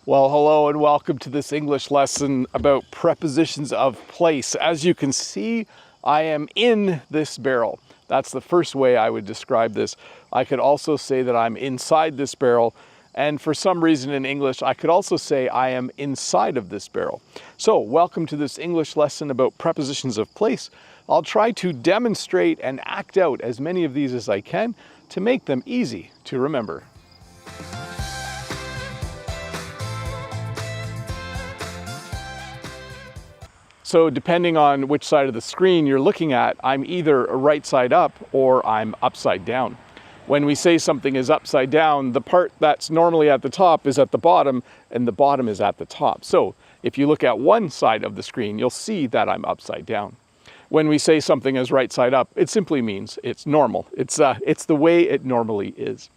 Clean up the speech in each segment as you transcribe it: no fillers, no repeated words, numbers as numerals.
Well, hello and welcome to this English lesson about prepositions of place. As you can see, I am in this barrel. That's the first way I would describe this. I could also say that I'm inside this barrel. And for some reason in English, I could also say I am inside of this barrel. So welcome to this English lesson about prepositions of place. I'll try to demonstrate and act out as many of these as I can to make them easy to remember. So depending on which side of the screen you're looking at, I'm either right side up or I'm upside down. When we say something is upside down, the part that's normally at the top is at the bottom and the bottom is at the top. So if you look at one side of the screen, you'll see that I'm upside down. When we say something is right side up, it simply means it's normal. It's the way it normally is.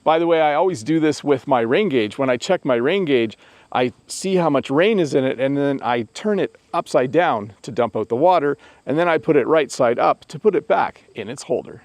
By the way, I always do this with my rain gauge. When I check my rain gauge, I see how much rain is in it, and then I turn it upside down to dump out the water, and then I put it right side up to put it back in its holder.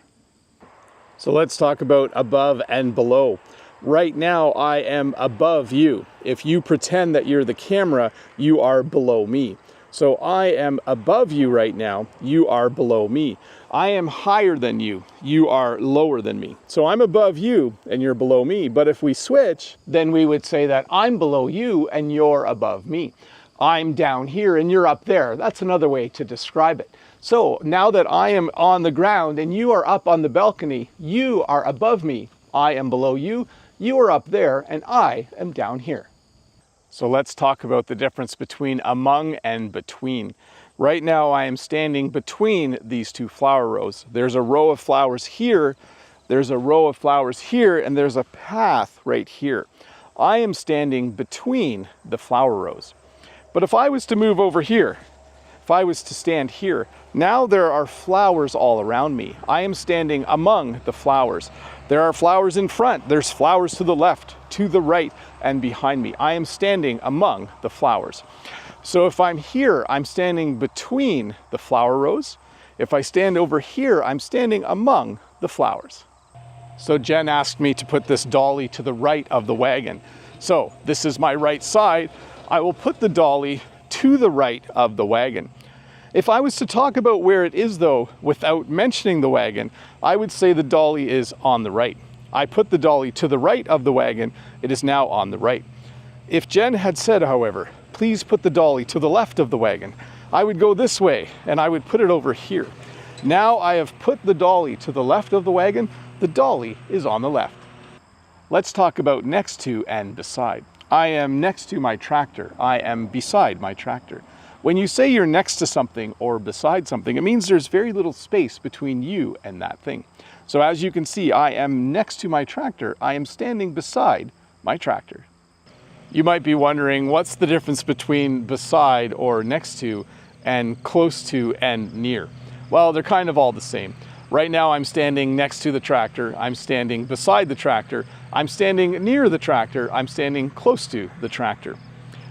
So let's talk about above and below. Right now, I am above you. If you pretend that you're the camera, you are below me. So I am above you right now, you are below me. I am higher than you, you are lower than me. So I'm above you and you're below me, but if we switch, then we would say that I'm below you and you're above me. I'm down here and you're up there. That's another way to describe it. So now that I am on the ground and you are up on the balcony, you are above me, I am below you, you are up there, and I am down here. So let's talk about the difference between among and between. Right now I am standing between these two flower rows. There's a row of flowers here, there's a row of flowers here, and there's a path right here. I am standing between the flower rows. But if I was to move over here, if I was to stand here, now there are flowers all around me. I am standing among the flowers. There are flowers in front, there's flowers to the left, to the right, and behind me. I am standing among the flowers. So if I'm here, I'm standing between the flower rows. If I stand over here, I'm standing among the flowers. So Jen asked me to put this dolly to the right of the wagon. So this is my right side. I will put the dolly to the right of the wagon. If I was to talk about where it is though, without mentioning the wagon, I would say the dolly is on the right. I put the dolly to the right of the wagon, it is now on the right. If Jen had said, however, please put the dolly to the left of the wagon, I would go this way and I would put it over here. Now I have put the dolly to the left of the wagon, the dolly is on the left. Let's talk about next to and beside. I am next to my tractor, I am beside my tractor. When you say you're next to something or beside something, it means there's very little space between you and that thing. So as you can see, I am next to my tractor. I am standing beside my tractor. You might be wondering, what's the difference between beside or next to and close to and near? Well, they're kind of all the same. Right now I'm standing next to the tractor. I'm standing beside the tractor. I'm standing near the tractor. I'm standing close to the tractor.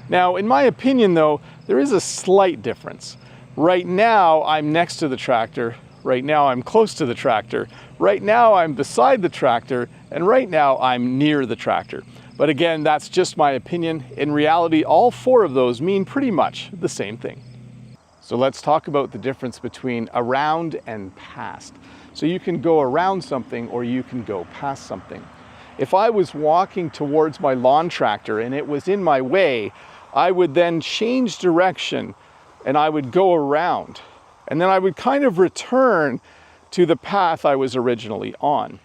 Now, in my opinion though, there is a slight difference. Right now I'm next to the tractor. Right now I'm close to the tractor. Right now I'm beside the tractor. And right now I'm near the tractor. But again, that's just my opinion. In reality, all four of those mean pretty much the same thing. So let's talk about the difference between around and past. So you can go around something or you can go past something. If I was walking towards my lawn tractor and it was in my way, I would then change direction and I would go around. And then I would kind of return to the path I was originally on.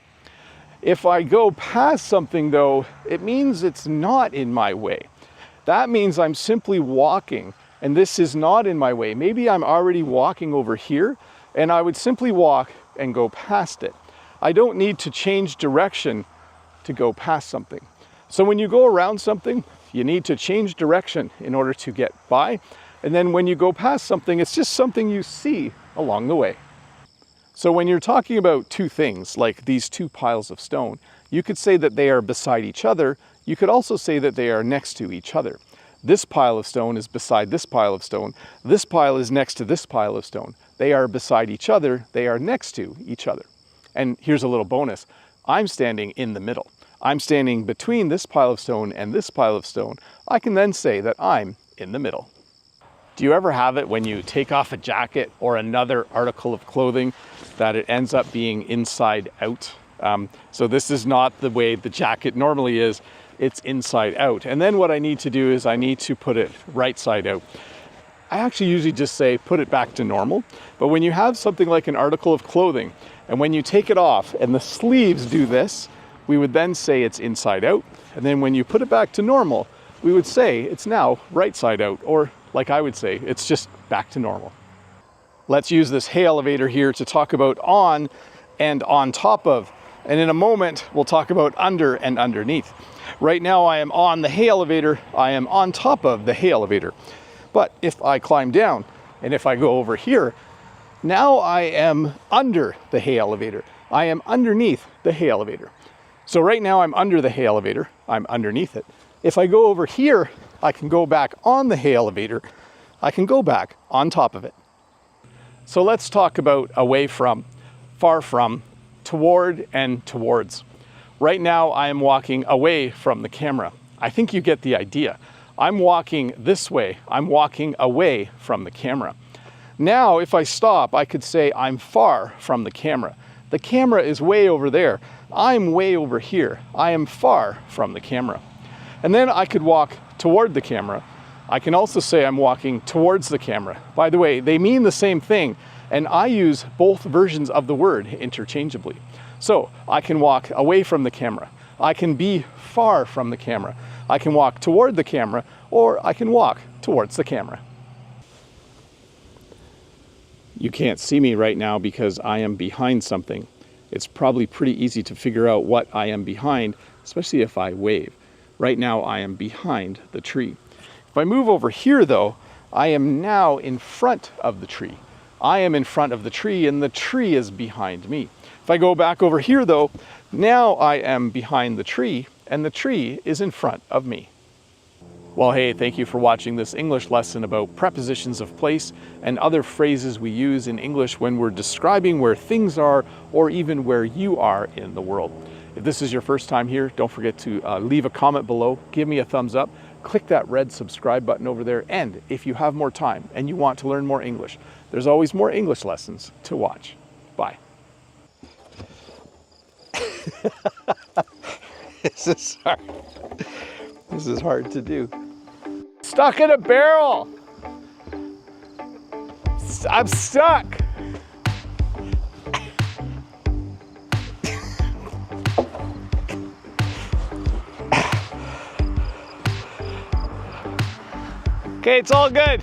If I go past something though, it means it's not in my way. That means I'm simply walking and this is not in my way. Maybe I'm already walking over here and I would simply walk and go past it. I don't need to change direction to go past something. So when you go around something, you need to change direction in order to get by. And then when you go past something, it's just something you see along the way. So when you're talking about two things, like these two piles of stone, you could say that they are beside each other. You could also say that they are next to each other. This pile of stone is beside this pile of stone. This pile is next to this pile of stone. They are beside each other. They are next to each other. And here's a little bonus. I'm standing in the middle. I'm standing between this pile of stone and this pile of stone, I can then say that I'm in the middle. Do you ever have it when you take off a jacket or another article of clothing that it ends up being inside out? So this is not the way the jacket normally is, it's inside out. And then what I need to do is I need to put it right side out. I actually usually just say put it back to normal, but when you have something like an article of clothing and when you take it off and the sleeves do this, we would then say it's inside out. And then when you put it back to normal, we would say it's now right side out, or like I would say, it's just back to normal. Let's use this hay elevator here to talk about on and on top of. And in a moment, we'll talk about under and underneath. Right now I am on the hay elevator, I am on top of the hay elevator. But if I climb down and if I go over here, now I am under the hay elevator. I am underneath the hay elevator. So right now I'm under the hay elevator, I'm underneath it. If I go over here, I can go back on the hay elevator, I can go back on top of it. So let's talk about away from, far from, toward, and towards. Right now I am walking away from the camera. I think you get the idea. I'm walking this way, I'm walking away from the camera. Now if I stop, I could say I'm far from the camera. The camera is way over there. I'm way over here. I am far from the camera. And then I could walk toward the camera. I can also say I'm walking towards the camera. By the way, they mean the same thing, and I use both versions of the word interchangeably. So I can walk away from the camera. I can be far from the camera. I can walk toward the camera, or I can walk towards the camera. You can't see me right now because I am behind something. It's probably pretty easy to figure out what I am behind, especially if I wave. Right now I am behind the tree. If I move over here though, I am now in front of the tree. I am in front of the tree and the tree is behind me. If I go back over here though, now I am behind the tree and the tree is in front of me. Well, hey, thank you for watching this English lesson about prepositions of place and other phrases we use in English when we're describing where things are or even where you are in the world. If this is your first time here, don't forget to leave a comment below, give me a thumbs up, click that red subscribe button over there, and if you have more time and you want to learn more English, there's always more English lessons to watch. Bye. This is hard. This is hard to do. Stuck in a barrel. I'm stuck. Okay, it's all good.